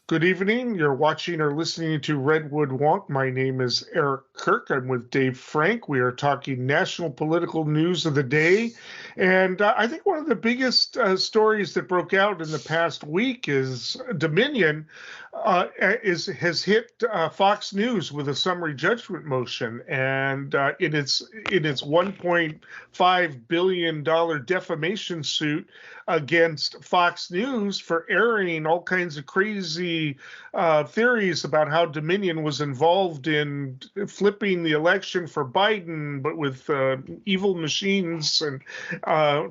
Good evening. You're watching or listening to Redwood Wonk. My name is Eric Kirk. I'm with Dave Frank. We are talking national political news of the day. And I think one of the biggest stories that broke out in the past week is Dominion has hit Fox News with a summary judgment motion. And in its $1.5 billion defamation suit against Fox News for airing all kinds of crazy theories about how Dominion was involved in flipping the election for Biden, but with evil machines and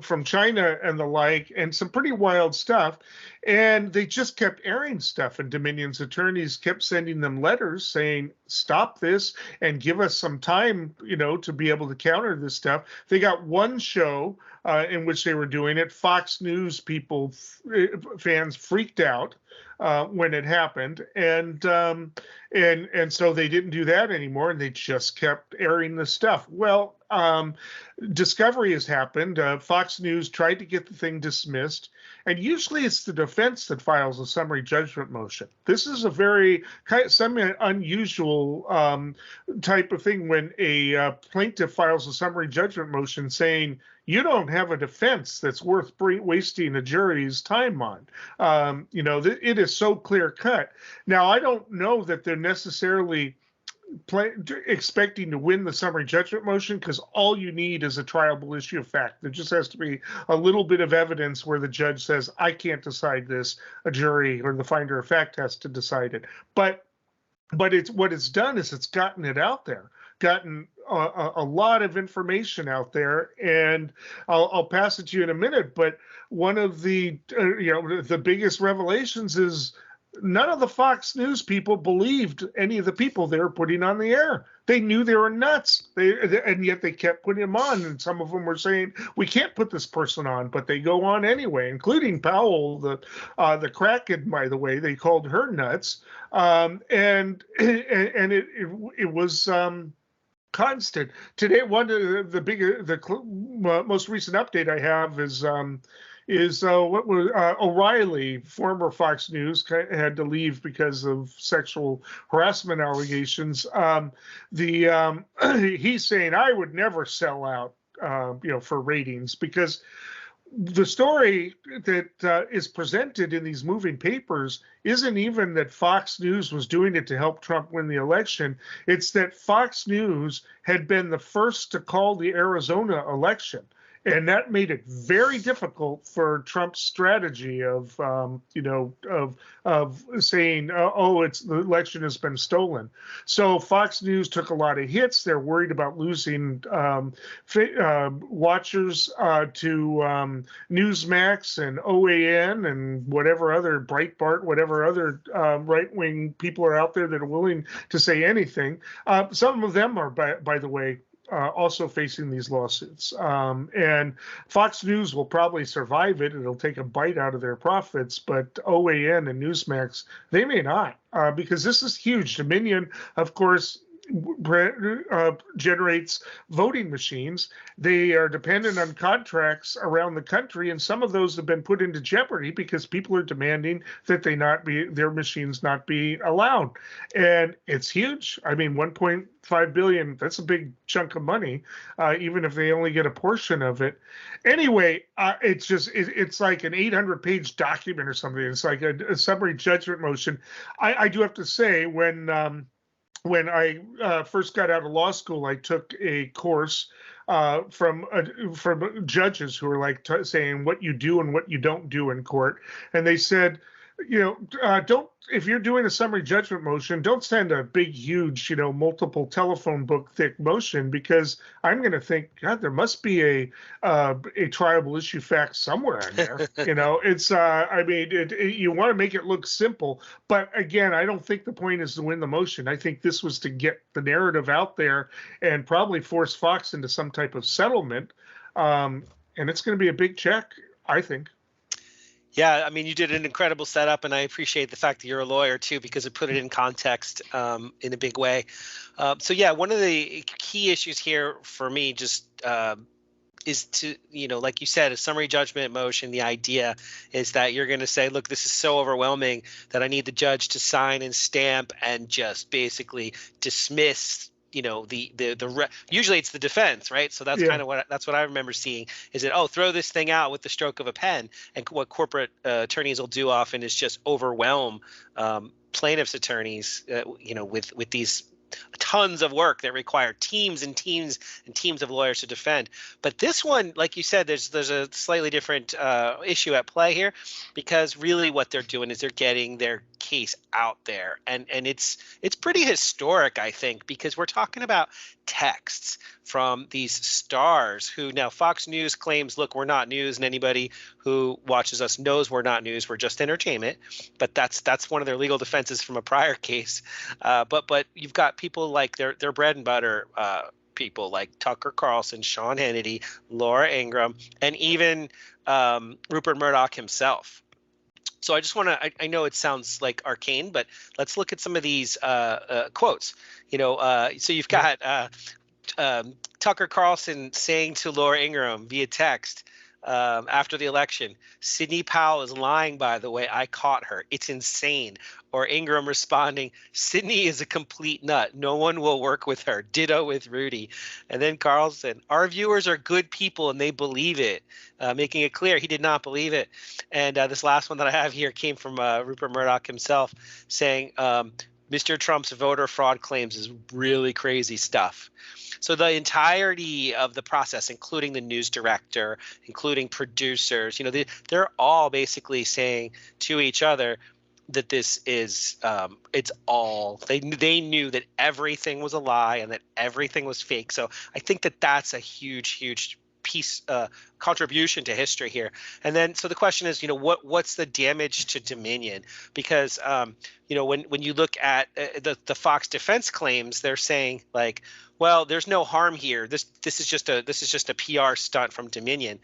from China and the like, and some pretty wild stuff. And they just kept airing stuff, and Dominion's attorneys kept sending them letters saying, stop this and give us some time, to be able to counter this stuff. They got one show in which they were doing it. Fox News fans freaked out when it happened, and so they didn't do that anymore, and they just kept airing the stuff. Well, discovery has happened. Fox News tried to get the thing dismissed, and usually it's the defense that files a summary judgment motion. This is a very unusual type of thing when a plaintiff files a summary judgment motion saying, you don't have a defense that's worth wasting a jury's time on. It is so clear cut. Now, I don't know that they're necessarily expecting to win the summary judgment motion, because all you need is a triable issue of fact. There just has to be a little bit of evidence where the judge says, I can't decide this. A jury or the finder of fact has to decide it. But what it's done is it's gotten it out there, gotten a lot of information out there, and I'll pass it to you in a minute. But one of the the biggest revelations is none of the Fox News people believed any of the people they were putting on the air. They knew they were nuts, and yet they kept putting them on. And some of them were saying, we can't put this person on, but they go on anyway, including Powell, the Kraken, by the way. They called her nuts. And it was constant. Today, one of the most recent update I have is what was O'Reilly, former Fox News, had to leave because of sexual harassment allegations. He's saying, I would never sell out, for ratings, because the story that is presented in these moving papers isn't even that Fox News was doing it to help Trump win the election. It's that Fox News had been the first to call the Arizona election. And that made it very difficult for Trump's strategy of saying, the election has been stolen. So Fox News took a lot of hits. They're worried about losing watchers to Newsmax and OAN and whatever other Breitbart, whatever other right-wing people are out there that are willing to say anything. Some of them are, by the way, also facing these lawsuits. And Fox News will probably survive it. It'll take a bite out of their profits, but OAN and Newsmax, they may not, because this is huge. Dominion, of course, generates voting machines. They are dependent on contracts around the country, and some of those have been put into jeopardy because people are demanding that their machines not be allowed. And it's huge. I mean, 1.5 billion, that's a big chunk of money, even if they only get a portion of it. Anyway, it's like an 800-page document or something. It's like a summary judgment motion. I do have to say, when I first got out of law school, I took a course from judges who were like saying what you do and what you don't do in court. And they said, if you're doing a summary judgment motion, don't send a big, huge, multiple telephone book thick motion, because I'm going to think, God, there must be a triable issue fact somewhere in there. You want to make it look simple, but again, I don't think the point is to win the motion. I think this was to get the narrative out there and probably force Fox into some type of settlement. And it's going to be a big check, I think. Yeah, I mean, you did an incredible setup, and I appreciate the fact that you're a lawyer too, because it put it in context in a big way. So yeah, one of the key issues here for me, just is to, like you said, a summary judgment motion. The idea is that you're going to say, look, this is so overwhelming that I need the judge to sign and stamp and just basically dismiss, usually it's the defense, right? So that's kind of what I remember seeing is that, throw this thing out with the stroke of a pen. And what corporate attorneys will do often is just overwhelm plaintiffs' attorneys, with these tons of work that require teams and teams and teams of lawyers to defend. But this one, like you said, there's a slightly different issue at play here, because really what they're doing is they're getting their case out there, and it's pretty historic, I think, because we're talking about texts from these stars who now Fox News claims, look, we're not news, and anybody who watches us knows we're not news, we're just entertainment. But that's one of their legal defenses from a prior case. But you've got people like their bread and butter people like Tucker Carlson, Sean Hannity, Laura Ingraham, and even Rupert Murdoch himself. So I just want to, I know it sounds like arcane, but let's look at some of these quotes. So you've got Tucker Carlson saying to Laura Ingraham via text after the election, Sidney Powell is lying, by the way, I caught her. It's insane. Or Ingraham responding, Sidney is a complete nut. No one will work with her. Ditto with Rudy. And then Carlson, our viewers are good people and they believe it, making it clear he did not believe it. And this last one that I have here came from Rupert Murdoch himself, saying Mr. Trump's voter fraud claims is really crazy stuff. So the entirety of the process, including the news director, including producers, they're all basically saying to each other that this is it's all they knew that everything was a lie and that everything was fake. So I think that that's a huge piece contribution to history here. And then so the question is, what's the damage to Dominion? Because when you look at the Fox defense claims, they're saying like, well, there's no harm here. This is just a PR stunt from Dominion.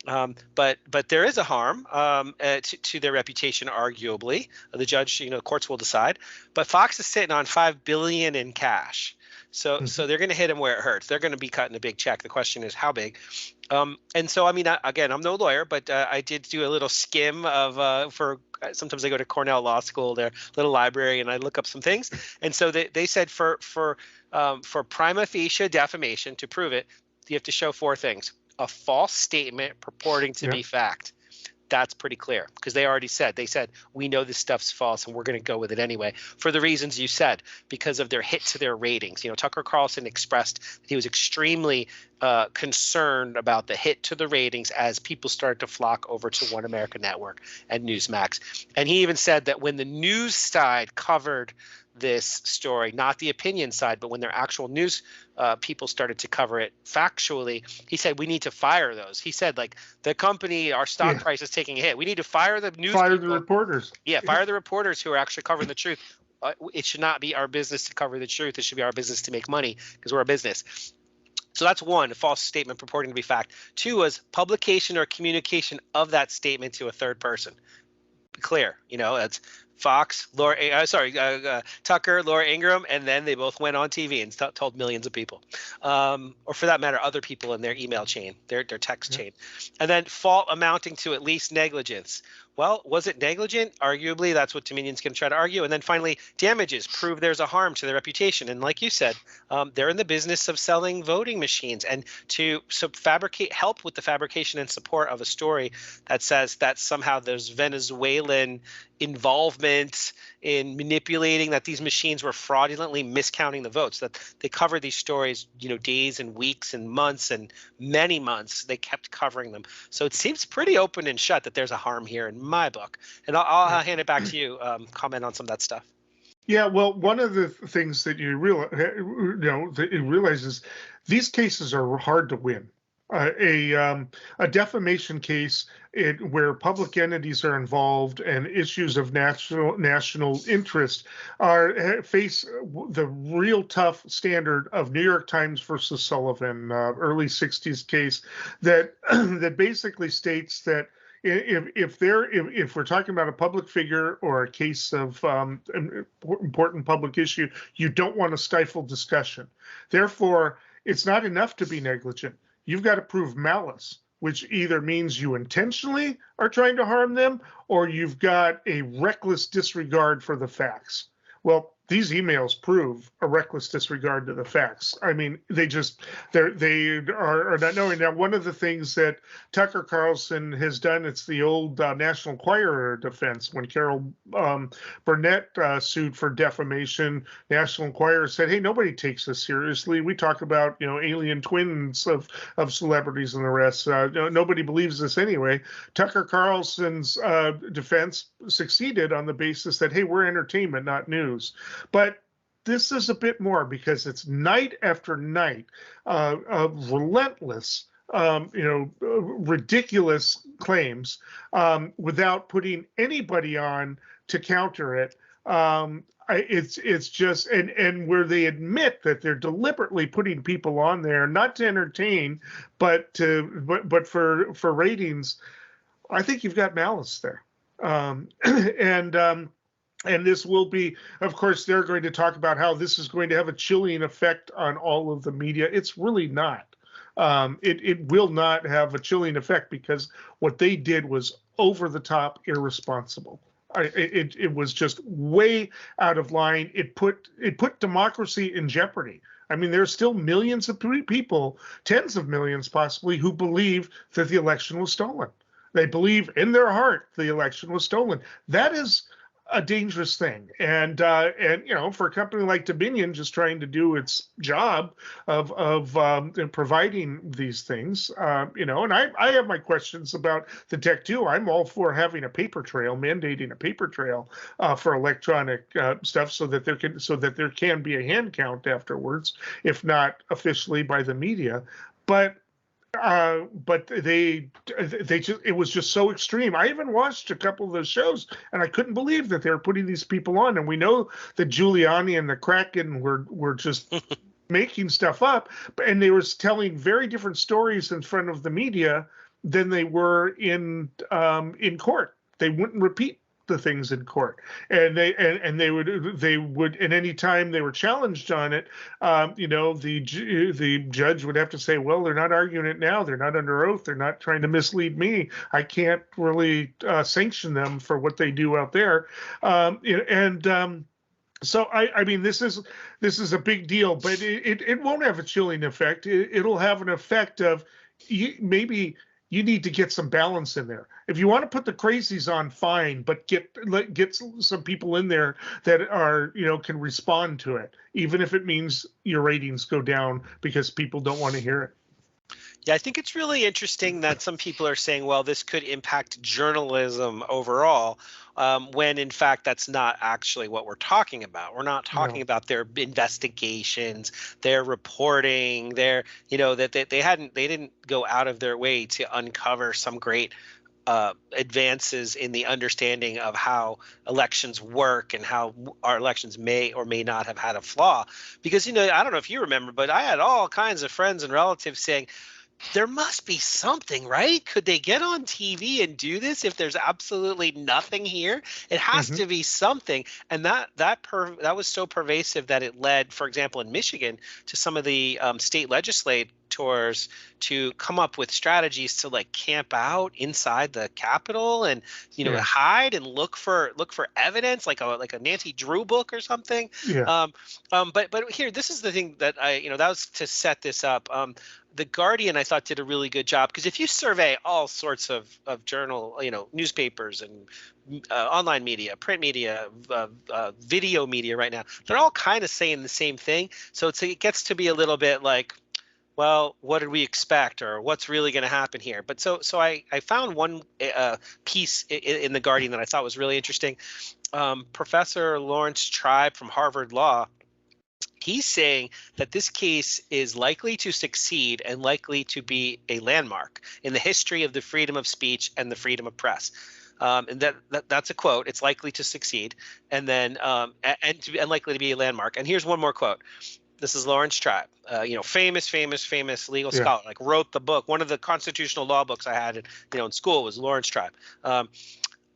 But there is a harm to their reputation, arguably. The judge, courts will decide. But Fox is sitting on $5 billion in cash. So they're going to hit him where it hurts. They're going to be cutting a big check. The question is how big. And so, I mean, again, I'm no lawyer, but I did do a little skim of sometimes I go to Cornell Law School, their little library, and I look up some things. And so they said for prima facie defamation, to prove it, you have to show four things: a false statement purporting to be fact. That's pretty clear, because they said we know this stuff's false and we're going to go with it anyway, for the reasons you said, because of their hit to their ratings. Tucker Carlson expressed that he was extremely concerned about the hit to the ratings as people started to flock over to One America Network and Newsmax. And he even said that when the news side covered this story, not the opinion side, but when their actual news people started to cover it factually, he said, we need to fire those. He said, like, the company, our stock price is taking a hit. We need to fire the news people. The reporters. Yeah, fire the reporters who are actually covering the truth. It should not be our business to cover the truth. It should be our business to make money, because we're a business. So that's one, a false statement purporting to be fact. Two was publication or communication of that statement to a third person. Be clear, that's Fox, Tucker, Laura Ingraham, and then they both went on TV and told millions of people, or for that matter, other people in their email chain, their text chain. And then fault amounting to at least negligence. Well, was it negligent? Arguably, that's what Dominion's going to try to argue. And then finally, damages, prove there's a harm to their reputation. And like you said, they're in the business of selling voting machines, and to help with the fabrication and support of a story that says that somehow there's Venezuelan involvement in manipulating, that these machines were fraudulently miscounting the votes, that they covered these stories, days and weeks and months and many months. They kept covering them. So it seems pretty open and shut that there's a harm here in my book. And I'll hand it back to you, comment on some of that stuff. Yeah, well, one of the things that you realize is these cases are hard to win. A defamation case where public entities are involved and issues of national interest face the real tough standard of New York Times versus Sullivan, early 60s case that that basically states that if we're talking about a public figure or a case of important public issue, you don't want to stifle discussion. Therefore, it's not enough to be negligent. you've got to prove malice, which either means you intentionally are trying to harm them or you've got a reckless disregard for the facts. Well, these emails prove a reckless disregard to the facts. I mean, they are not knowing. Now, one of the things that Tucker Carlson has done, it's the old National Enquirer defense. When Carol Burnett sued for defamation, National Enquirer said, "Hey, nobody takes this seriously. We talk about alien twins of celebrities and the rest. Nobody believes this anyway." Tucker Carlson's defense succeeded on the basis that, hey, we're entertainment, not news. But this is a bit more because it's night after night of relentless, ridiculous claims without putting anybody on to counter it. It's just and where they admit that they're deliberately putting people on there not to entertain, but for ratings. I think you've got malice there, and this will be, of course, they're going to talk about how this is going to have a chilling effect on all of the media. It's really not. It will not have a chilling effect because what they did was over the top irresponsible. It was just way out of line. It put democracy in jeopardy. I mean, there's still millions of people, tens of millions possibly, who believe that the election was stolen. They believe in their heart the election was stolen. That is a dangerous thing. And for a company like Dominion just trying to do its job of providing these things, and I have my questions about the tech too. I'm all for having a paper trail, mandating a paper trail for electronic stuff so that there can be a hand count afterwards, if not officially by the media. But they just, it was just so extreme. I even watched a couple of those shows and I couldn't believe that they were putting these people on. And we know that Giuliani and the Kraken were just making stuff up, and they were telling very different stories in front of the media than they were in court. They wouldn't repeat the things in court, and they would at any time they were challenged on it, the judge would have to say, well, they're not arguing it now, they're not under oath, they're not trying to mislead me, I can't really sanction them for what they do out there, so I mean, this is a big deal, but it won't have a chilling effect. It'll have an effect of maybe you need to get some balance in there. If you want to put the crazies on, fine, but get some people in there that are, can respond to it, even if it means your ratings go down because people don't want to hear it. Yeah, I think it's really interesting that some people are saying, well, this could impact journalism overall, when in fact that's not actually what we're talking about. We're not talking about their investigations, their reporting, that they didn't go out of their way to uncover some great advances in the understanding of how elections work and how our elections may or may not have had a flaw. Because, I don't know if you remember, but I had all kinds of friends and relatives saying, there must be something, right? Could they get on TV and do this if there's absolutely nothing here? It has to be something. And that was so pervasive that it led, for example, in Michigan, to some of the state legislators to come up with strategies to camp out inside the Capitol and hide and look for evidence, like a Nancy Drew book or something. Yeah. But here, this is the thing that that was to set this up. The Guardian, I thought, did a really good job, because if you survey all sorts of journal, newspapers and online media, print media, video media right now, they're all kind of saying the same thing. So it gets to be a little bit like, well, what did we expect, or what's really going to happen here? But so I found one piece in the Guardian that I thought was really interesting. Professor Lawrence Tribe from Harvard Law, he's saying that this case is likely to succeed and likely to be a landmark in the history of the freedom of speech and the freedom of press. And that's a quote. It's likely to succeed, and then and likely to be a landmark. And here's one more quote. This is Lawrence Tribe, famous legal scholar, wrote the book. One of the constitutional law books I had in school was Lawrence Tribe.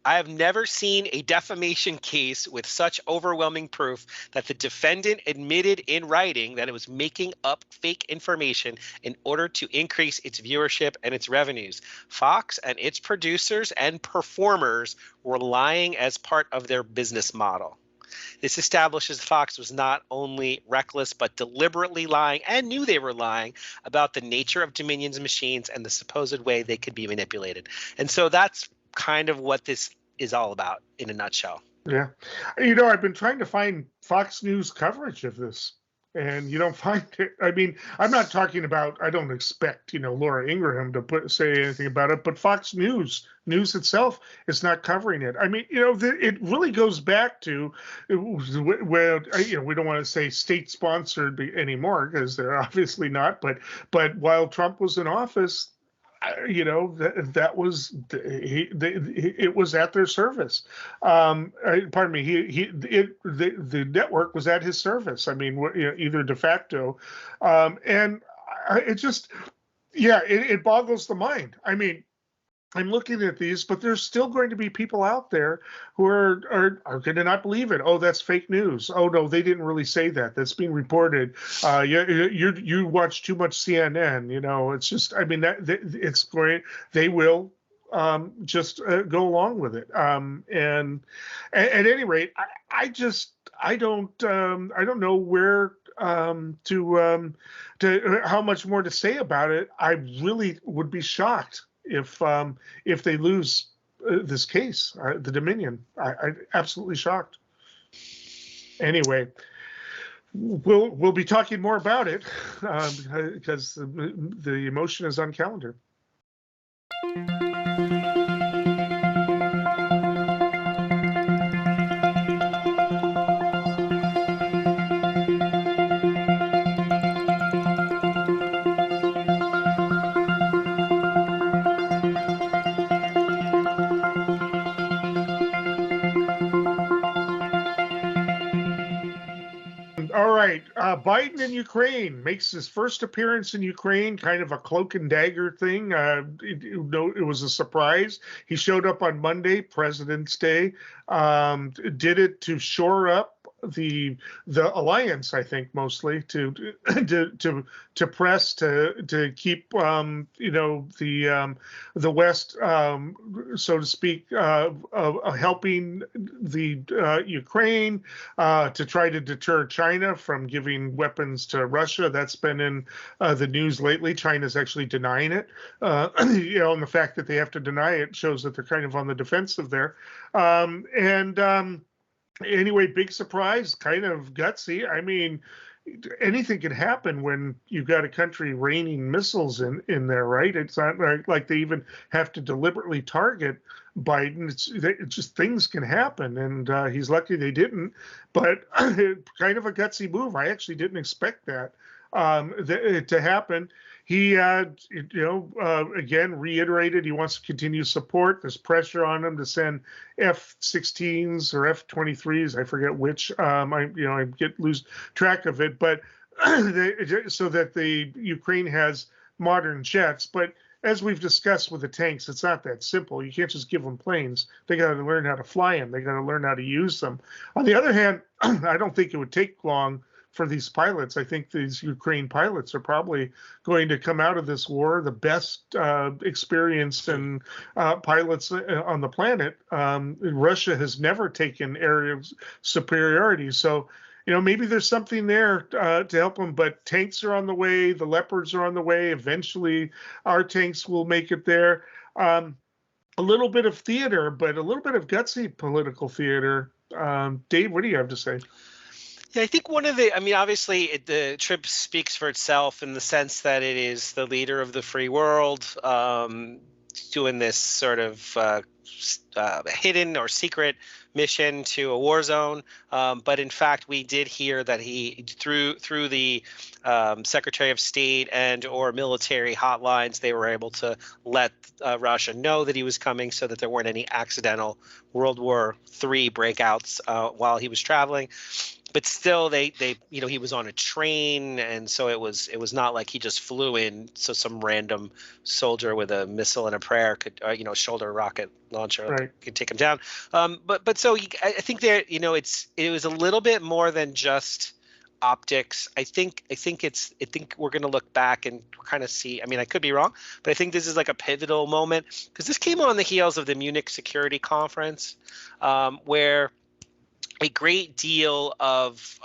I have never seen a defamation case with such overwhelming proof that the defendant admitted in writing that it was making up fake information in order to increase its viewership and its revenues. Fox and its producers and performers were lying as part of their business model. This establishes Fox was not only reckless but deliberately lying and knew they were lying about the nature of Dominion's machines and the supposed way they could be manipulated. And so that's kind of what this is all about in a nutshell. Yeah. I've been trying to find Fox News coverage of this, and you don't find it. I mean, I'm not talking about, I don't expect, Laura Ingraham to say anything about it, but Fox News itself is not covering it. I mean, it really goes back to where, we don't want to say state sponsored anymore because they're obviously not, but while Trump was in office, that was it was at their service. Pardon me. The network was at his service. I mean, either de facto, and it just, it boggles the mind. I mean, I'm looking at these, but there's still going to be people out there who are going to not believe it. Oh, that's fake news. Oh no, they didn't really say that. That's being reported. You watch too much CNN. It's just, I mean, it's great. They will just go along with it. And at any rate, I don't know where to how much more to say about it. I really would be shocked if they lose this case, the Dominion. I'm absolutely shocked. Anyway, we'll be talking more about it because the emotion is on calendar. All right. Biden in Ukraine makes his first appearance in Ukraine, kind of a cloak and dagger thing. It was a surprise. He showed up on Monday, President's Day, did it to shore up the alliance, I think, mostly to press to keep the West, so to speak, helping the Ukraine, to try to deter China from giving weapons to Russia. That's been in the news lately. China's actually denying it. And the fact that they have to deny it shows that they're kind of on the defensive there. Anyway, big surprise, kind of gutsy. I mean, anything can happen when you've got a country raining missiles in there, right? It's not like they even have to deliberately target Biden. It's just things can happen, and he's lucky they didn't. But kind of a gutsy move. I actually didn't expect that to happen. He, again, reiterated he wants to continue support. There's pressure on him to send F-16s or F-23s. I forget which. I lose track of it, but so that the Ukraine has modern jets. But as we've discussed with the tanks, it's not that simple. You can't just give them planes. They got to learn how to fly them. They got to learn how to use them. On the other hand, I don't think it would take long for these pilots. I think these Ukraine pilots are probably going to come out of this war the best experienced and pilots on the planet. Russia has never taken area of superiority. So, maybe there's something there to help them, but tanks are on the way. The Leopards are on the way. Eventually our tanks will make it there. A little bit of theater, but a little bit of gutsy political theater. Dave, what do you have to say? Yeah, I think obviously the trip speaks for itself in the sense that it is the leader of the free world doing this sort of hidden or secret mission to a war zone. But in fact, we did hear that he, through the Secretary of State and or military hotlines, they were able to let Russia know that he was coming so that there weren't any accidental World War III breakouts while he was traveling. but still they he was on a train, and so it was not like he just flew in so some random soldier with a missile and a prayer could shoulder rocket launcher Right. could take him down. But so I think there it was a little bit more than just optics. I think we're going to look back and kind of see. I mean, I could be wrong, but I think this is like a pivotal moment because this came on the heels of the Munich Security Conference, where a great deal of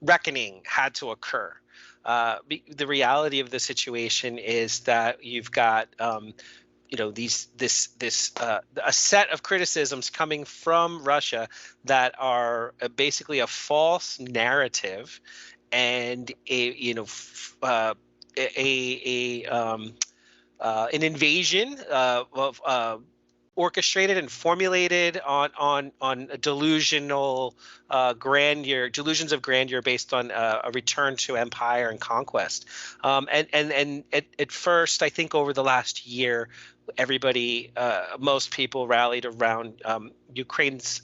reckoning had to occur. The reality of the situation is that you've got a set of criticisms coming from Russia that are basically a false narrative and an invasion of orchestrated and formulated on a delusional delusions of grandeur based on a return to empire and conquest. And at first, I think over the last year, everybody, most people rallied around Ukraine's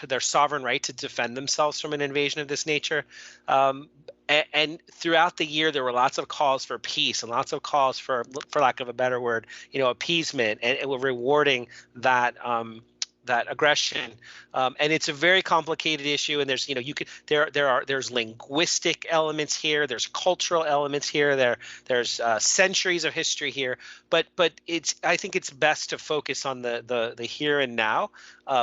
their sovereign right to defend themselves from an invasion of this nature. And throughout the year, there were lots of calls for peace and lots of calls for lack of a better word, appeasement, and we're rewarding that aggression. And it's a very complicated issue. And there's, there's linguistic elements here. There's cultural elements here. There's centuries of history here. But I think it's best to focus on the here and now.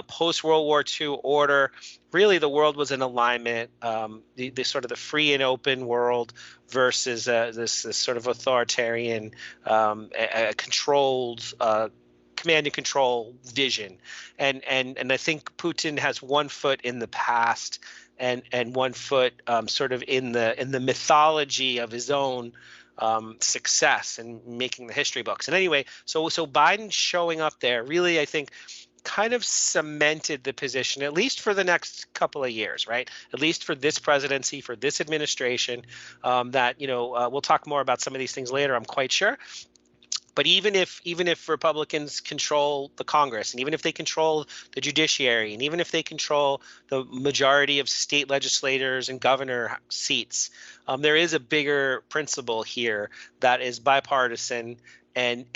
Post World War II order. Really, the world was in alignment. The sort of the free and open world versus this sort of authoritarian, controlled, command and control vision. And I think Putin has one foot in the past and one foot sort of in the mythology of his own success and making the history books. And anyway, so Biden showing up there really, I think, kind of cemented the position, at least for the next couple of years, right? At least for this presidency, for this administration, that, we'll talk more about some of these things later, I'm quite sure. But even if Republicans control the Congress, and even if they control the judiciary, and even if they control the majority of state legislators and governor seats, there is a bigger principle here that is bipartisan. And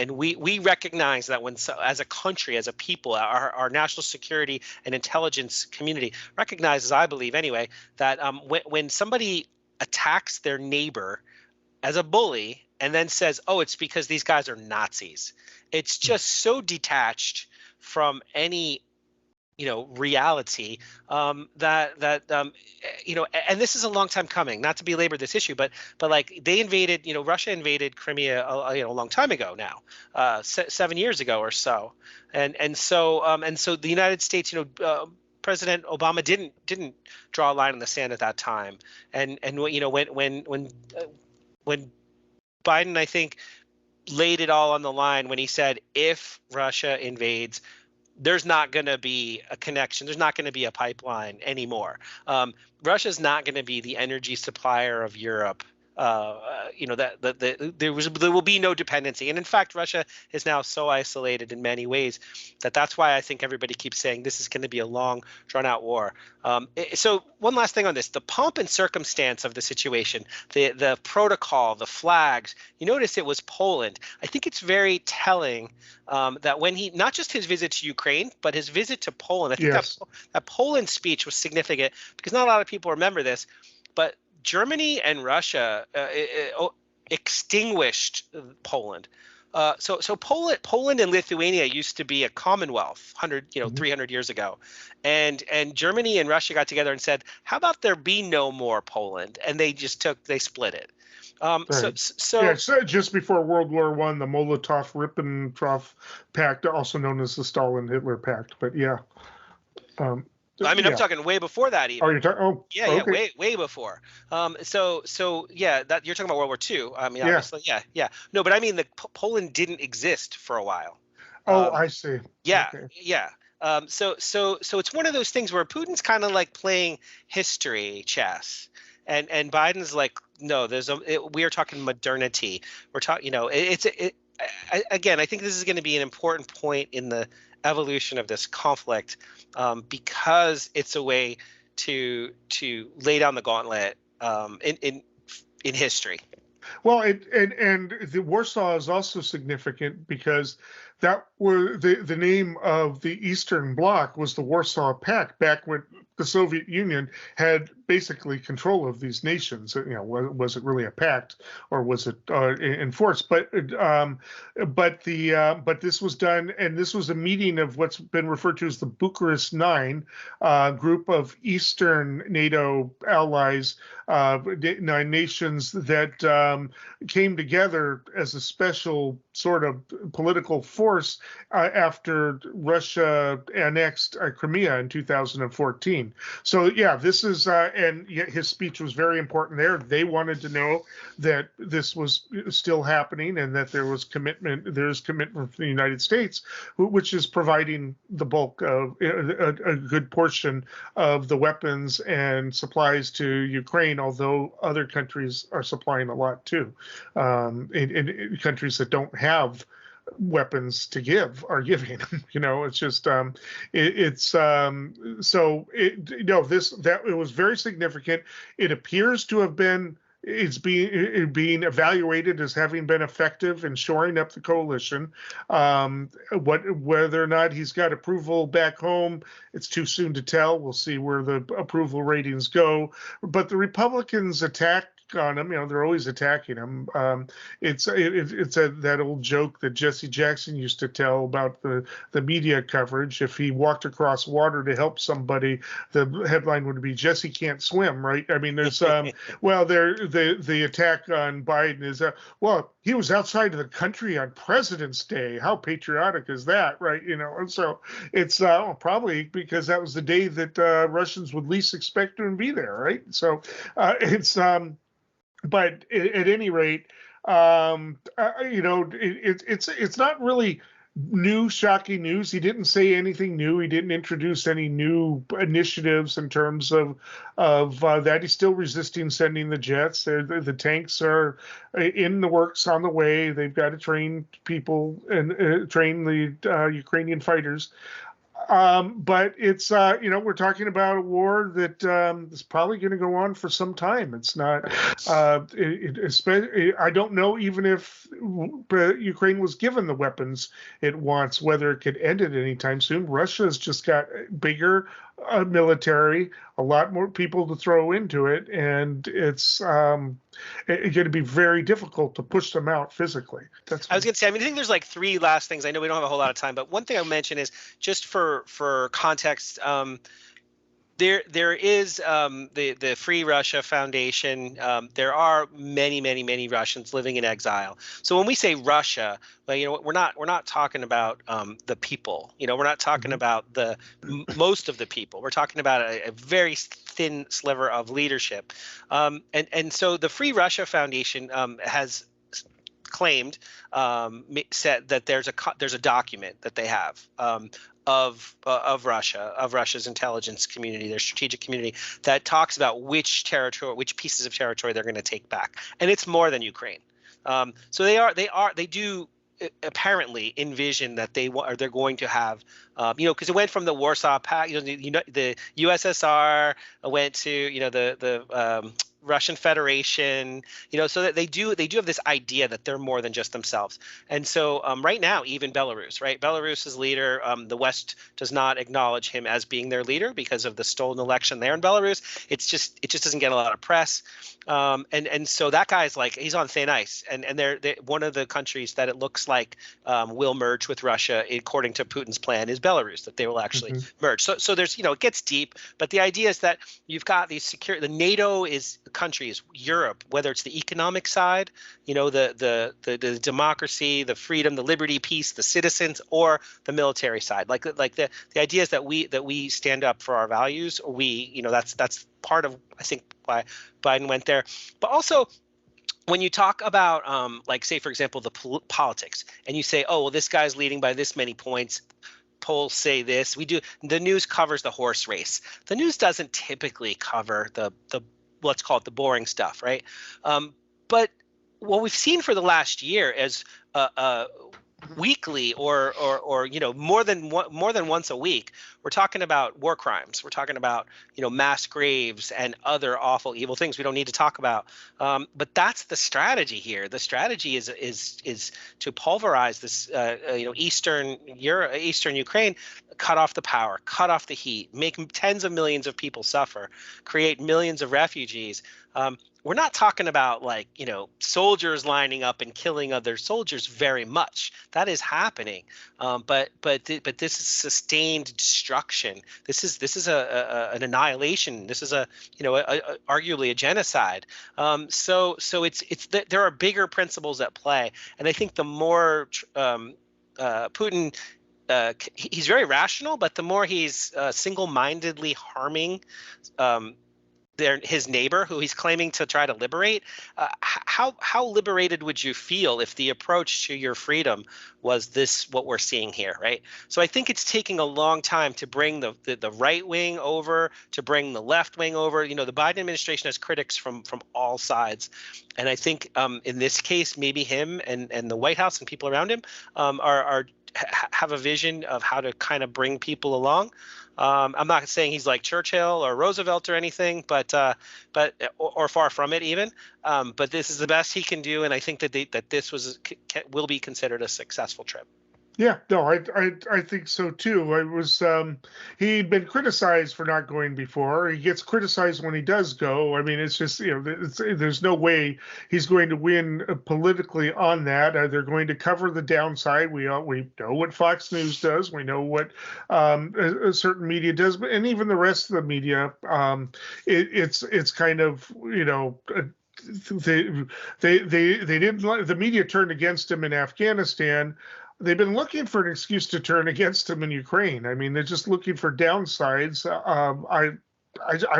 we recognize that as a country, as a people, our national security and intelligence community recognizes, I believe anyway, that when somebody attacks their neighbor as a bully and then says, oh, it's because these guys are Nazis, it's just so detached from any reality, that and this is a long time coming, not to belabor this issue, but like they invaded, Russia invaded Crimea, a long time ago now, 7 years ago or so. And so the United States, President Obama didn't draw a line in the sand at that time. And when Biden, I think, laid it all on the line when he said, if Russia invades, there's not going to be a connection. There's not going to be a pipeline anymore. Russia's not going to be the energy supplier of Europe. There will be no dependency. And in fact, Russia is now so isolated in many ways that's why I think everybody keeps saying this is going to be a long, drawn out war. So one last thing on this, the pomp and circumstance of the situation, the protocol, the flags, you notice it was Poland. I think it's very telling that when not just his visit to Ukraine, but his visit to Poland, I think that Poland speech was significant because not a lot of people remember this, but Germany and Russia extinguished Poland. So Poland and Lithuania used to be a commonwealth 300 years ago, and Germany and Russia got together and said, how about there be no more Poland? And they split it. Right. So just before World War I, the Molotov-Ribbentrop Pact, also known as the Stalin-Hitler Pact. But yeah. I'm talking way before that even. Oh, you're talking? Oh, yeah, okay. way before. So yeah, that you're talking about World War II. I mean, Yeah. obviously, yeah. No, but I mean, Poland didn't exist for a while. Oh, I see. Yeah, okay. yeah. So it's one of those things where Putin's kind of like playing history chess, and Biden's like, no, we are talking modernity. We're talking, again, I think this is going to be an important point in the evolution of this conflict, because it's a way to lay down the gauntlet in history. Well, and the Warsaw is also significant because that were the name of the Eastern Bloc was the Warsaw Pact back when the Soviet Union had basically control of these nations. Was it really a pact or was it enforced? But this was done, and this was a meeting of what's been referred to as the Bucharest Nine, group of Eastern NATO allies, 9 nations that came together as a special sort of political force after Russia annexed Crimea in 2014. So yeah, this is and his speech was very important there. They wanted to know that this was still happening and that there's commitment from the United States, which is providing the bulk of a good portion of the weapons and supplies to Ukraine, although other countries are supplying a lot too. In countries that don't have weapons to give are giving. It's just so it was very significant. It appears to have been it's being evaluated as having been effective in shoring up the coalition. Whether or not he's got approval back home, it's too soon to tell. We'll see where the approval ratings go. But the Republicans attack on him. They're always attacking him. It's that old joke that Jesse Jackson used to tell about the media coverage. If he walked across water to help somebody, the headline would be "Jesse can't swim." Right? I mean, there's the attack on Biden is well, he was outside of the country on President's Day. How patriotic is that, right? And so it's probably because that was the day that Russians would least expect him to be there, right? So it's. But at any rate, it's not really new, shocking news. He didn't say anything new. He didn't introduce any new initiatives in terms of that. He's still resisting sending the jets. The tanks are in the works, on the way. They've got to train people and train the Ukrainian fighters. But it's, we're talking about a war that is probably going to go on for some time. It's not, I don't know even if Ukraine was given the weapons it wants, whether it could end it anytime soon. Russia's just got bigger military, a lot more people to throw into it, and it's going to be very difficult to push them out physically. I was going to say, I think there's like 3 last things. I know we don't have a whole lot of time, but one thing I'll mention is just for context. There is the Free Russia Foundation. There are many Russians living in exile. So when we say Russia, well, we're not talking about the people. We're not talking about most of the people. We're talking about a very thin sliver of leadership. And so the Free Russia Foundation has claimed, said that there's a document that they have of Russia's intelligence community, their strategic community, that talks about which pieces of territory they're going to take back, and it's more than Ukraine. So they do apparently envision that they're going to have, because it went from the Warsaw Pact, the USSR went to the Russian Federation, so that they do have this idea that they're more than just themselves. And so right now, even Belarus, right? Belarus's leader, the West does not acknowledge him as being their leader because of the stolen election there in Belarus. It just doesn't get a lot of press. And so that guy's he's on thin ice. And they're one of the countries that it looks like will merge with Russia, according to Putin's plan, is Belarus, that they will actually merge. So there's, it gets deep, but the idea is that you've got these the NATO is countries, Europe, whether it's the economic side, the democracy, the freedom, the liberty, peace, the citizens, or the military side. Like the idea is that we stand up for our values. Or that's part of, I think, why Biden went there. But also, when you talk about say, for example, the politics, and you say, oh, well, this guy's leading by this many points, polls say this, the news covers the horse race. The news doesn't typically cover the let's call it the boring stuff, right? But what we've seen for the last year is weekly or more than once a week, we're talking about war crimes. We're talking about mass graves and other awful, evil things we don't need to talk about. But that's the strategy here. The strategy is to pulverize this eastern Ukraine, cut off the power, cut off the heat, make tens of millions of people suffer, create millions of refugees. We're not talking about soldiers lining up and killing other soldiers very much. That is happening, but this is sustained destruction. This is an annihilation. This is arguably a genocide. So there are bigger principles at play, and I think the more Putin. He's very rational, but the more he's single-mindedly harming his neighbor, who he's claiming to try to liberate, how liberated would you feel if the approach to your freedom was this, what we're seeing here, right? So I think it's taking a long time to bring the right wing over, to bring the left wing over. The Biden administration has critics from all sides, and I think in this case, maybe him and the White House and people around him have a vision of how to kind of bring people along. I'm not saying he's like Churchill or Roosevelt or anything, but far from it even. But this is the best he can do, and I think that this will be considered a successful trip. Yeah, no, I think so too. I was he'd been criticized for not going before. He gets criticized when he does go. I mean, it's just there's no way he's going to win politically on that. They're going to cover the downside. We know what Fox News does. We know what a certain media does, and even the rest of the media. It's kind of they didn't. The media turned against him in Afghanistan. They've been looking for an excuse to turn against him in Ukraine. I mean, they're just looking for downsides. I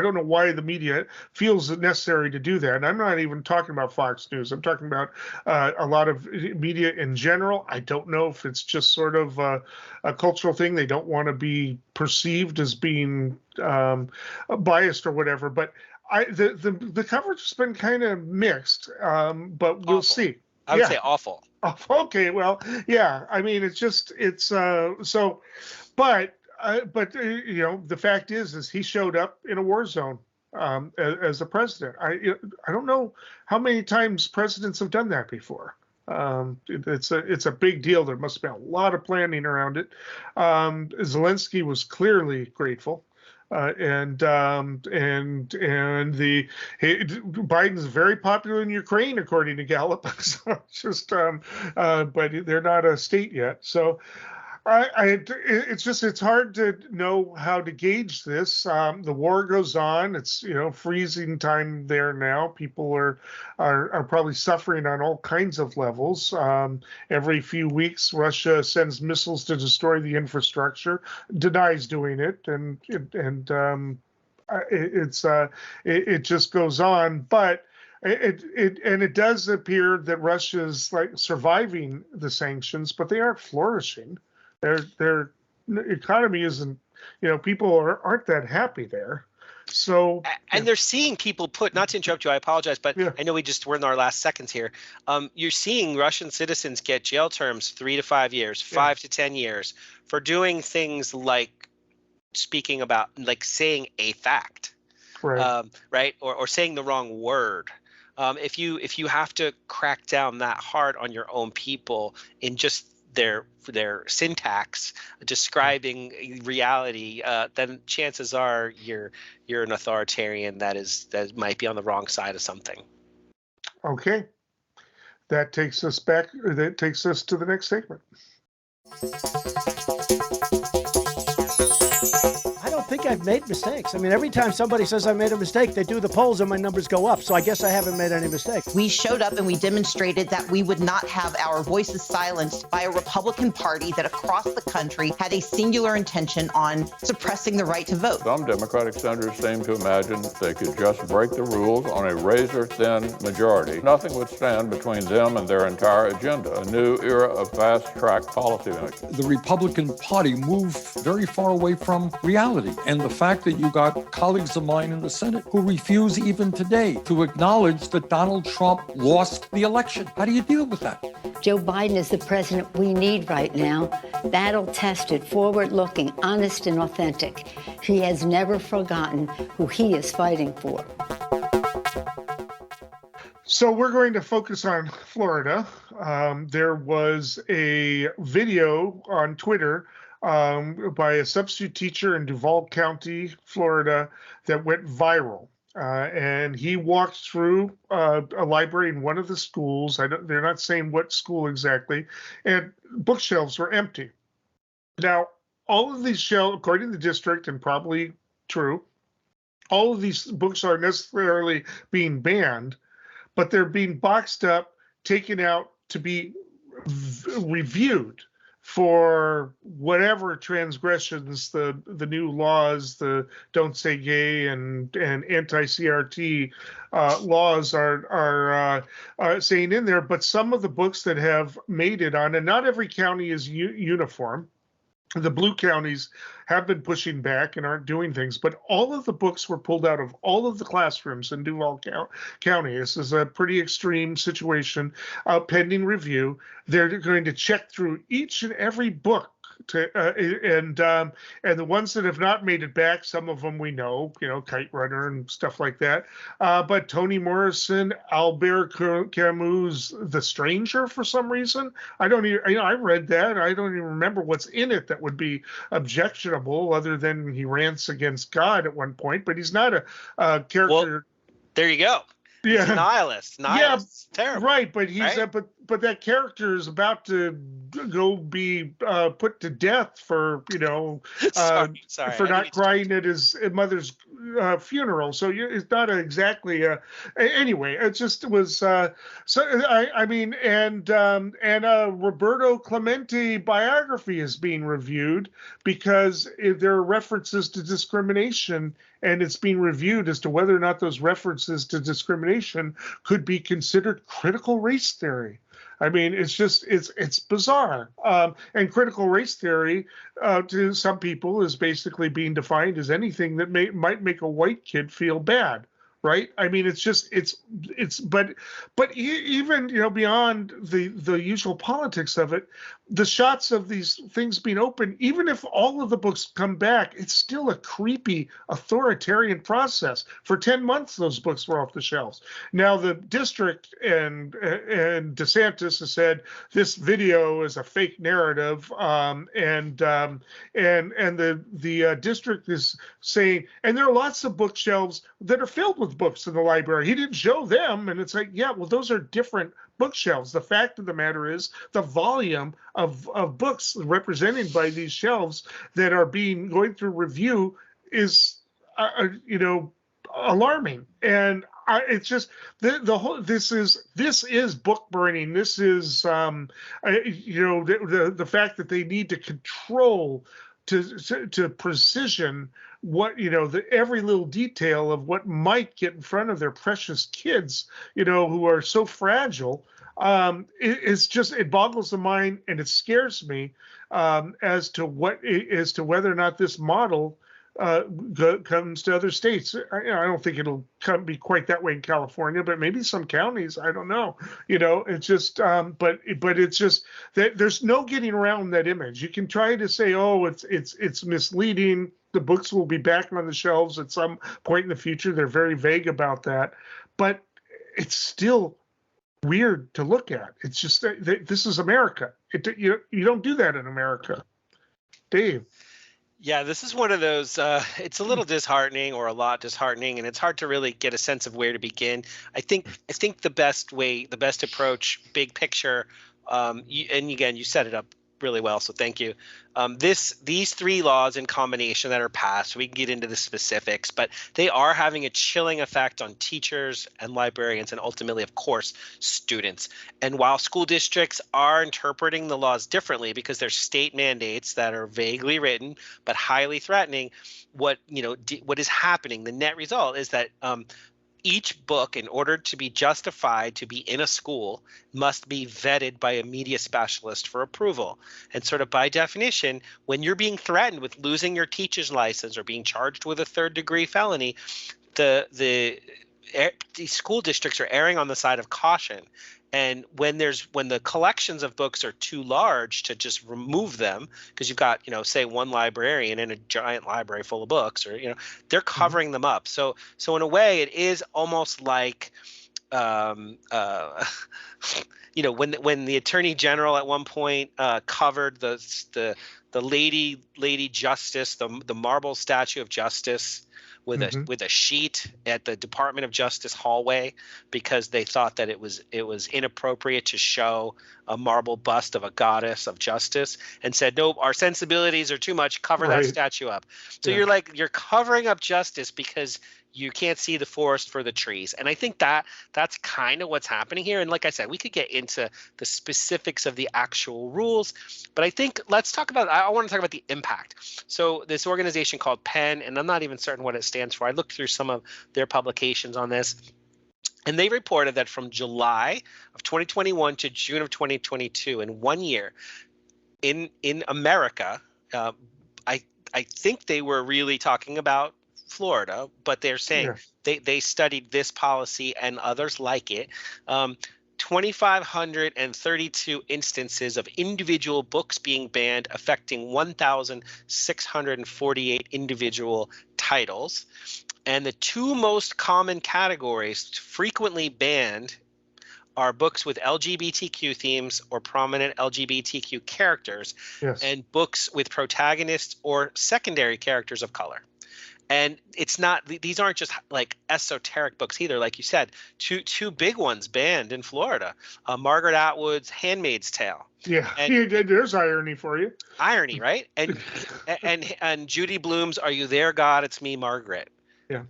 don't know why the media feels it necessary to do that. And I'm not even talking about Fox News. I'm talking about a lot of media in general. I don't know if it's just sort of a cultural thing. They don't want to be perceived as being biased or whatever. But the coverage has been kind of mixed. But we'll see. I would say awful. Okay, well, yeah. I mean, but the fact is he showed up in a war zone as a president. I don't know how many times presidents have done that before. It's a big deal. There must have been a lot of planning around it. Zelensky was clearly grateful. Biden's very popular in Ukraine, according to Gallup. So but they're not a state yet. So it's hard to know how to gauge this. The war goes on. It's freezing time there now. People are probably suffering on all kinds of levels. Every few weeks, Russia sends missiles to destroy the infrastructure, denies doing it, and it just goes on. But it does appear that Russia's surviving the sanctions, but they aren't flourishing. Their economy isn't, people aren't that happy there. So, and they're seeing people put, not to interrupt you, I apologize, but I know we're in our last seconds here. You're seeing Russian citizens get jail terms 3 to 5 years, 5 to 10 years for doing things like speaking about, like saying a fact, right? Or saying the wrong word. If you have to crack down that hard on your own people in just their syntax describing reality, then chances are you're an authoritarian that might be on the wrong side of something. Okay, that takes us to the next segment. I don't think I've made mistakes. I mean, every time somebody says I made a mistake, they do the polls and my numbers go up. So I guess I haven't made any mistakes. We showed up and we demonstrated that we would not have our voices silenced by a Republican Party that across the country had a singular intention on suppressing the right to vote. Some Democratic senators seem to imagine they could just break the rules on a razor-thin majority. Nothing would stand between them and their entire agenda, a new era of fast-track policymaking. The Republican Party moved very far away from reality. And And the fact that you got colleagues of mine in the Senate who refuse even today to acknowledge that Donald Trump lost the election. How do you deal with that? Joe Biden is the president we need right now. Battle-tested, forward-looking, honest and authentic. He has never forgotten who he is fighting for. So we're going to focus on Florida. There was a video on Twitter by a substitute teacher in Duval County, Florida, that went viral. And he walked through a library in one of the schools. They're not saying what school exactly, and bookshelves were empty. Now, all of these shelves, according to the district, and probably true, all of these books aren't necessarily being banned, but they're being boxed up, taken out to be reviewed for whatever transgressions the new laws, the Don't Say Gay and anti-CRT laws are saying in there. But some of the books that have made it on, and not every county is uniform. The blue counties have been pushing back and aren't doing things, but all of the books were pulled out of all of the classrooms in Duval County. This is a pretty extreme situation, pending review. They're going to check through each and every book and the ones that have not made it back, some of them we know, Kite Runner and stuff like that. But Toni Morrison, Albert Camus' The Stranger, for some reason, I don't even, I read that. I don't even remember what's in it that would be objectionable, other than he rants against God at one point. But he's not a character. Well, there you go. Yeah, he's a nihilist. Nihilist. Yeah, terrible. Right, but he's right? But that character is about to go be put to death for sorry, for not crying at his mother's funeral. So it's not exactly anyway. It just was a Roberto Clemente biography is being reviewed because there are references to discrimination, and it's being reviewed as to whether or not those references to discrimination could be considered critical race theory. I mean, it's bizarre. And critical race theory to some people is basically being defined as anything that might make a white kid feel bad. Right. I mean, but even, beyond the usual politics of it, the shots of these things being open, even if all of the books come back, it's still a creepy authoritarian process. For 10 months, those books were off the shelves. Now, the district and DeSantis has said this video is a fake narrative. And the district is saying, and there are lots of bookshelves that are filled with books in the library. He didn't show them. And it's like, yeah, well, those are different bookshelves. The fact of the matter is the volume of books represented by these shelves that are going through review is, alarming. And it's just the whole. This is book burning. This is the fact that they need to control to precision what every little detail of what might get in front of their precious kids, who are so fragile. It boggles the mind, and it scares me as to whether or not this model comes to other states. I don't think it'll be quite that way in California, but maybe some counties. I don't know. It's just, but it's just that there's no getting around that image. You can try to say, oh, it's misleading. The books will be back on the shelves at some point in the future. They're very vague about that, but it's still weird to look at. It's just that this is America. You don't do that in America. Dave. Yeah, this is one of those, it's a little disheartening, or a lot disheartening, and it's hard to really get a sense of where to begin. I think the best approach, big picture, and again, you set it up really well, so thank you. These three laws in combination that are passed, we can get into the specifics, but they are having a chilling effect on teachers and librarians, and ultimately, of course, students. And while school districts are interpreting the laws differently because they're state mandates that are vaguely written but highly threatening, what is happening, the net result is that each book, in order to be justified to be in a school, must be vetted by a media specialist for approval. And sort of by definition, when you're being threatened with losing your teacher's license or being charged with a third-degree felony, the school districts are erring on the side of caution. And when the collections of books are too large to just remove them, because you've got, say one librarian in a giant library full of books, or, they're covering them up. So in a way, it is almost like, when the Attorney General at one point covered the Lady Justice, the marble statue of Justice, with a sheet at the Department of Justice hallway, because they thought that it was inappropriate to show a marble bust of a goddess of justice, and said, nope, our sensibilities are too much, cover that statue up. So you're covering up justice because you can't see the forest for the trees. And I think that's kind of what's happening here. And like I said, we could get into the specifics of the actual rules, but I think I want to talk about the impact. So this organization called PEN, and I'm not even certain what it stands for. I looked through some of their publications on this, and they reported that from July of 2021 to June of 2022, in 1 year, in America, I think they were really talking about Florida, but they're saying they studied this policy and others like it. 2,532 instances of individual books being banned, affecting 1,648 individual titles. And the two most common categories frequently banned are books with LGBTQ themes or prominent LGBTQ characters, and books with protagonists or secondary characters of color. And these aren't just like esoteric books either. Like you said, two big ones banned in Florida, Margaret Atwood's Handmaid's Tale. Yeah, there's irony for you. Irony, right? And Judy Blume's Are You There, God? It's Me, Margaret. Yeah.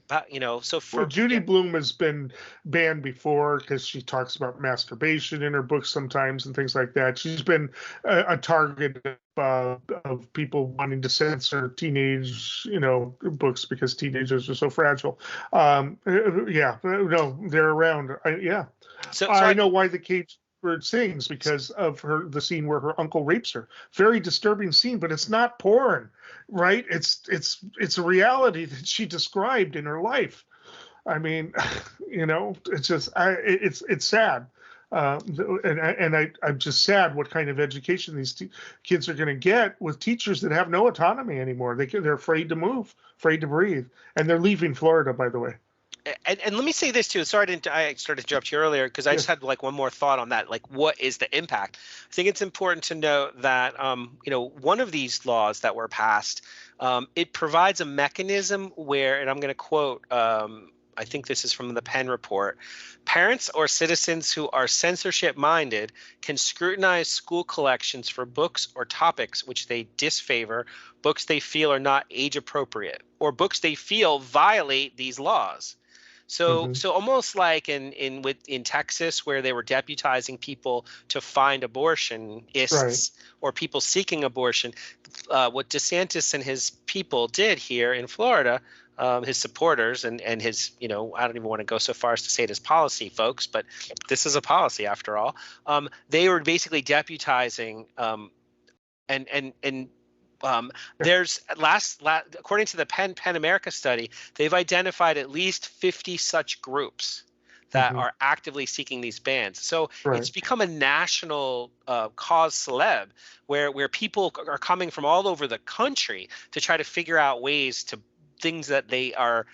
So Judy Blume has been banned before because she talks about masturbation in her books sometimes and things like that. She's been a target of people wanting to censor teenage, books because teenagers are so fragile. They're around. So I know why the cage bird sings, because of the scene where her uncle rapes her. Very disturbing scene, but it's not porn, right? It's a reality that she described in her life. I mean, it's just it's sad. I'm just sad what kind of education these kids are going to get with teachers that have no autonomy anymore. They're afraid to move, afraid to breathe, and they're leaving Florida, by the way. And let me say this too. Sorry, I started to interrupt you earlier because I just had one more thought on that. Like, what is the impact? I think it's important to note that one of these laws that were passed, it provides a mechanism where, and I'm going to quote, I think this is from the Penn report, parents or citizens who are censorship-minded can scrutinize school collections for books or topics which they disfavor, books they feel are not age-appropriate, or books they feel violate these laws. So almost like in Texas, where they were deputizing people to find abortionists or people seeking abortion, what DeSantis and his people did here in Florida, his supporters and his, I don't even want to go so far as to say it is policy, folks, but this is a policy after all. They were basically deputizing there's according to the Penn America study, they've identified at least 50 such groups that are actively seeking these bans. So it's become a national cause celeb where people are coming from all over the country to try to figure out ways to things that they are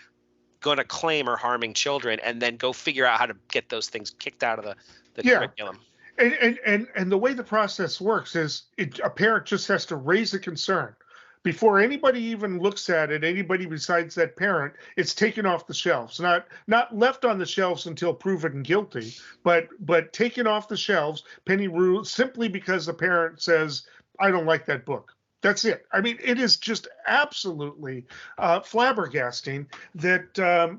going to claim are harming children, and then go figure out how to get those things kicked out of the curriculum. And the way the process works is a parent just has to raise a concern. Before anybody even looks at it, anybody besides that parent, it's taken off the shelves. Not left on the shelves until proven guilty, but taken off the shelves, penny rule, simply because the parent says, I don't like that book. That's it. I mean, it is just absolutely flabbergasting that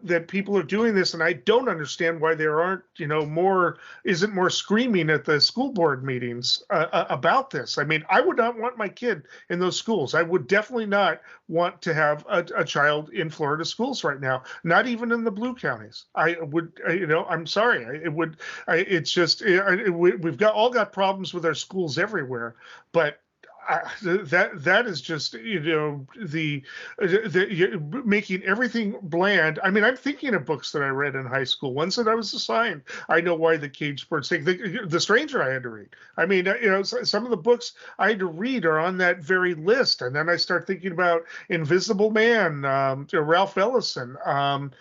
that people are doing this, and I don't understand why there aren't, isn't more screaming at the school board meetings about this. I mean, I would not want my kid in those schools. I would definitely not want to have a child in Florida schools right now, not even in the blue counties. I would, I'm sorry. It would. It's just we've all got problems with our schools everywhere, but that is just the making everything bland. I mean, I'm thinking of books that I read in high school, ones that I was assigned. I know why the caged bird sing. The Stranger I had to read. I mean, some of the books I had to read are on that very list, and then I start thinking about Invisible Man, Ralph Ellison, and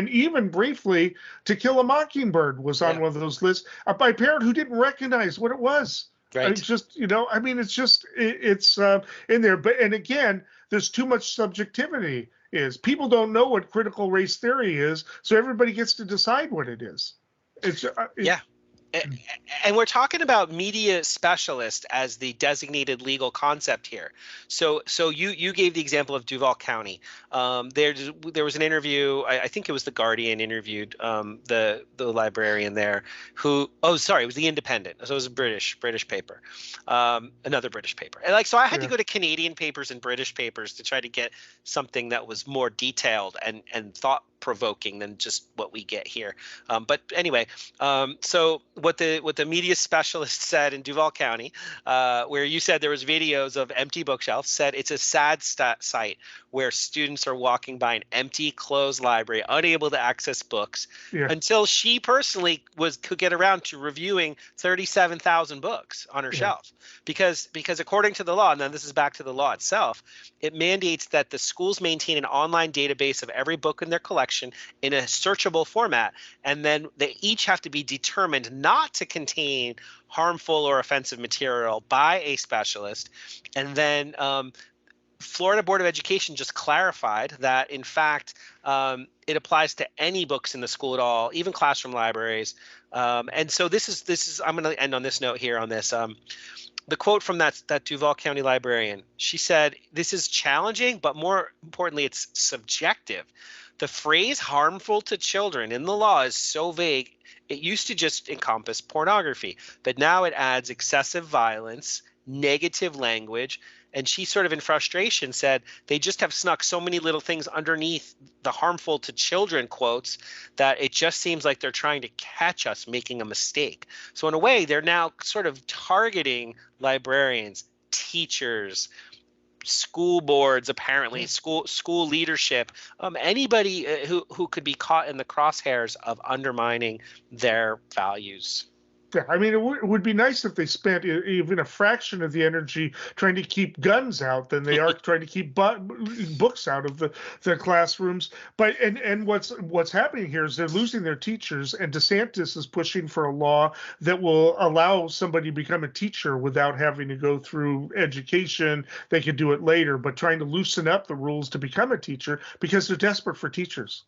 even briefly To Kill a Mockingbird was on one of those lists by a parent who didn't recognize what it was. Right. It's just, it's in there. But, and again, there's too much subjectivity. People don't know what critical race theory is, so everybody gets to decide what it is. Yeah. And we're talking about media specialist as the designated legal concept here. So you gave the example of Duval County. There was an interview. I think it was the Guardian interviewed the librarian there. It was the Independent. So it was a British paper, another British paper. And so I had to go to Canadian papers and British papers to try to get something that was more detailed and thought provoking than just what we get here. But anyway, so what the media specialist said in Duval County, where you said there was videos of empty bookshelves, said it's a sad sight where students are walking by an empty, closed library, unable to access books, until she personally could get around to reviewing 37,000 books on her shelf. Because according to the law, and then this is back to the law itself, it mandates that the schools maintain an online database of every book in their collection in a searchable format, and then they each have to be determined not to contain harmful or offensive material by a specialist. And then Florida Board of Education just clarified that, in fact, it applies to any books in the school at all, even classroom libraries. And so this is I'm going to end on this note here on this. The quote from that Duval County librarian, she said, "This is challenging, but more importantly, it's subjective. The phrase harmful to children in the law is so vague. It used to just encompass pornography, but now it adds excessive violence, negative language." And she sort of in frustration said they just have snuck so many little things underneath the harmful to children quotes that it just seems like they're trying to catch us making a mistake. So in a way, they're now sort of targeting librarians, teachers, school boards, apparently school leadership, anybody who could be caught in the crosshairs of undermining their values. Yeah, I mean, it would be nice if they spent even a fraction of the energy trying to keep guns out than they are trying to keep books out of the classrooms. But and what's happening here is they're losing their teachers, and DeSantis is pushing for a law that will allow somebody to become a teacher without having to go through education. They could do it later, but trying to loosen up the rules to become a teacher because they're desperate for teachers.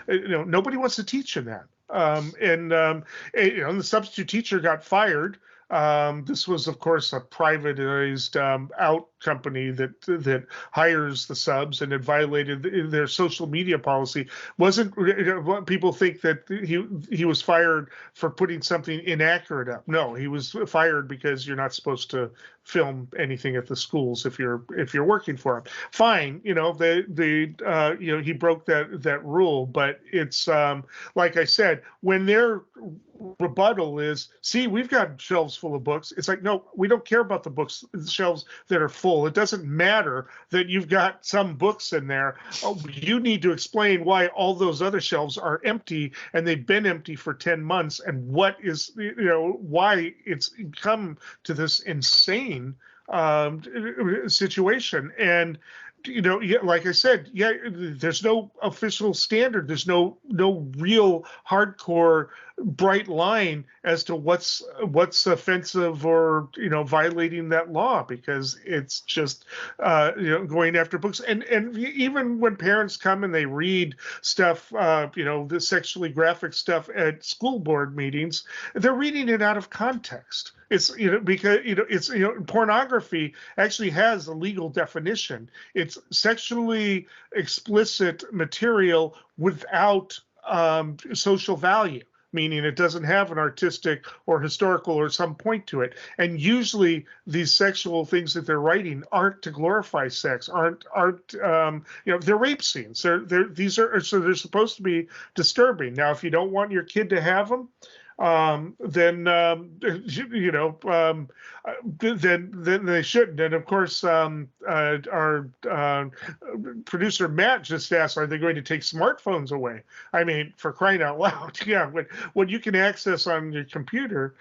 Nobody wants to teach in that. The substitute teacher got fired. This was, of course, a privatized out company that hires the subs, and it violated their social media policy. People think that he was fired for putting something inaccurate up. No, he was fired because you're not supposed to film anything at the schools if you're working for him. Fine, he broke that rule, but it's like I said, when their rebuttal is, see, we've got shelves full of books. It's like, no, we don't care about the shelves that are full. It doesn't matter that you've got some books in there. You need to explain why all those other shelves are empty, and they've been empty for 10 months, and what is, why it's come to this insane situation. And like I said, there's no official standard. There's no real hardcore bright line as to what's offensive or violating that law, because it's just going after books. And even when parents come and they read stuff, the sexually graphic stuff at school board meetings, they're reading it out of context. It's because it's pornography actually has a legal definition. It's sexually explicit material without social value, meaning it doesn't have an artistic or historical or some point to it. And usually these sexual things that they're writing aren't to glorify sex, aren't they're rape scenes. They're supposed to be disturbing. Now, if you don't want your kid to have them, then they shouldn't. And of course, our producer Matt just asked, "Are they going to take smartphones away?" I mean, for crying out loud! Yeah, when you can access on your computer,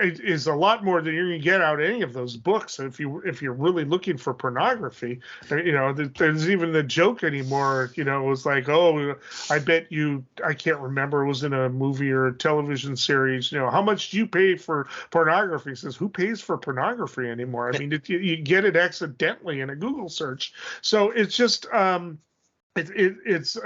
it is a lot more than you're going to get out of any of those books. If you're really looking for pornography, there's even the joke anymore. It was like, oh, I bet you, I can't remember, it was in a movie or a television series. How much do you pay for pornography? It says, who pays for pornography anymore? I mean, you get it accidentally in a Google search. So it's just. It's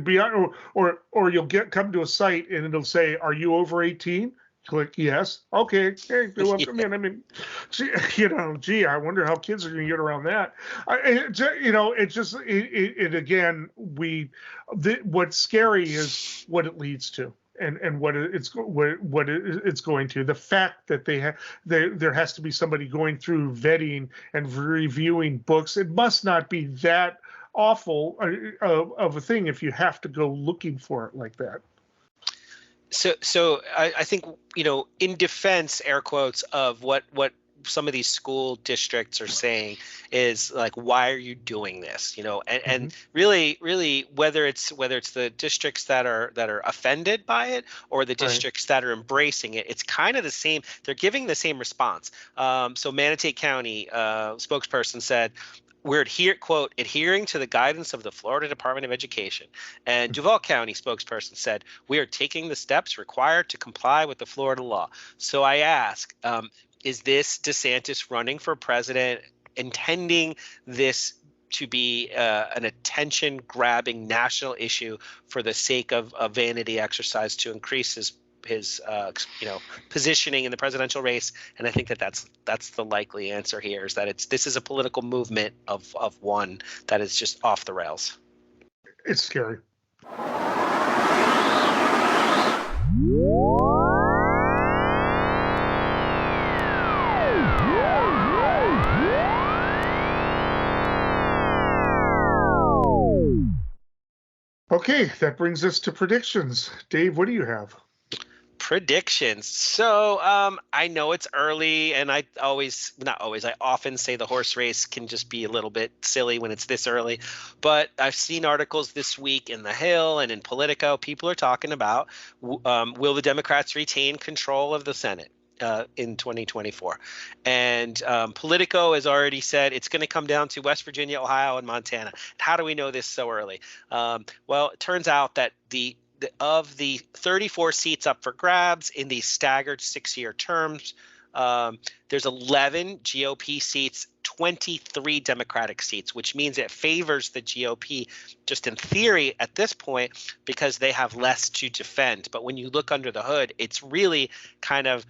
beyond, or you'll come to a site and it'll say, "Are you over 18?" Click yes. Okay. Hey, welcome in. I mean, gee, I wonder how kids are going to get around that. What's scary is what it leads to. And what it's going to. The fact that there has to be somebody going through vetting and reviewing books. It must not be that awful of a thing if you have to go looking for it like that. So I think, in defense, air quotes, of what some of these school districts are saying is like, why are you doing this? And really, whether it's the districts that are offended by it or the districts that are embracing it, it's kind of the same. They're giving the same response. So Manatee County spokesperson said, we're adhering to the guidance of the Florida Department of Education. And Duval County spokesperson said, we are taking the steps required to comply with the Florida law. So I ask, is this DeSantis running for president, intending this to be an attention-grabbing national issue for the sake of a vanity exercise to increase his positioning in the presidential race? And I think that's the likely answer here, is that this is a political movement of one that is just off the rails. It's scary. Okay, that brings us to predictions. Dave, what do you have? Predictions. So I know it's early, and I often say the horse race can just be a little bit silly when it's this early. But I've seen articles this week in The Hill and in Politico. People are talking about will the Democrats retain control of the Senate in 2024? And Politico has already said it's going to come down to West Virginia, Ohio, and Montana. How do we know this so early? Well, it turns out that of the 34 seats up for grabs in these staggered 6-year terms, there's 11 GOP seats, 23 Democratic seats, which means it favors the GOP just in theory at this point because they have less to defend. But when you look under the hood, it's really kind of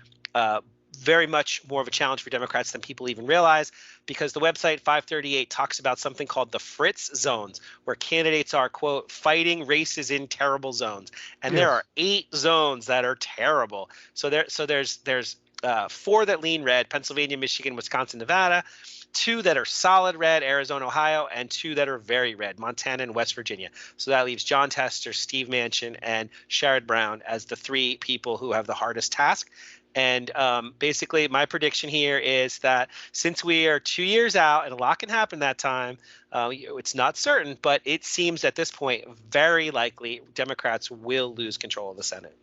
very much more of a challenge for Democrats than people even realize, because the website 538 talks about something called the Fritz zones, where candidates are, quote, fighting races in terrible zones. And there are 8 zones that are terrible. So there's 4 that lean red: Pennsylvania, Michigan, Wisconsin, Nevada; 2 that are solid red: Arizona, Ohio; and 2 that are very red: Montana and West Virginia. So that leaves John Tester, Steve Manchin, and Sherrod Brown as the 3 people who have the hardest task. And basically, my prediction here is that since we are 2 years out and a lot can happen that time, it's not certain, but it seems at this point very likely Democrats will lose control of the Senate.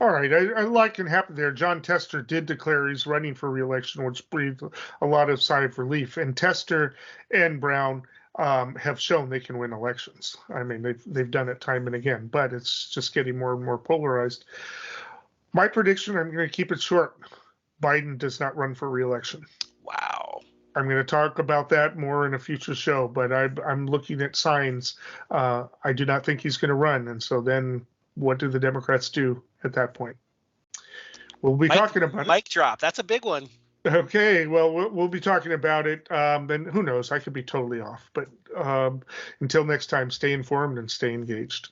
All right. A lot can happen there. John Tester did declare he's running for re-election, which breathed a lot of sigh of relief. And Tester and Brown have shown they can win elections. I mean, they've done it time and again, but it's just getting more and more polarized. My prediction, I'm going to keep it short. Biden does not run for re-election. Wow. I'm going to talk about that more in a future show, but I'm looking at signs. I do not think he's going to run. And so then what do the Democrats do at that point? We'll be talking about it. Mic drop. That's a big one. Okay, well, we'll be talking about it. Then who knows? I could be totally off. But until next time, stay informed and stay engaged.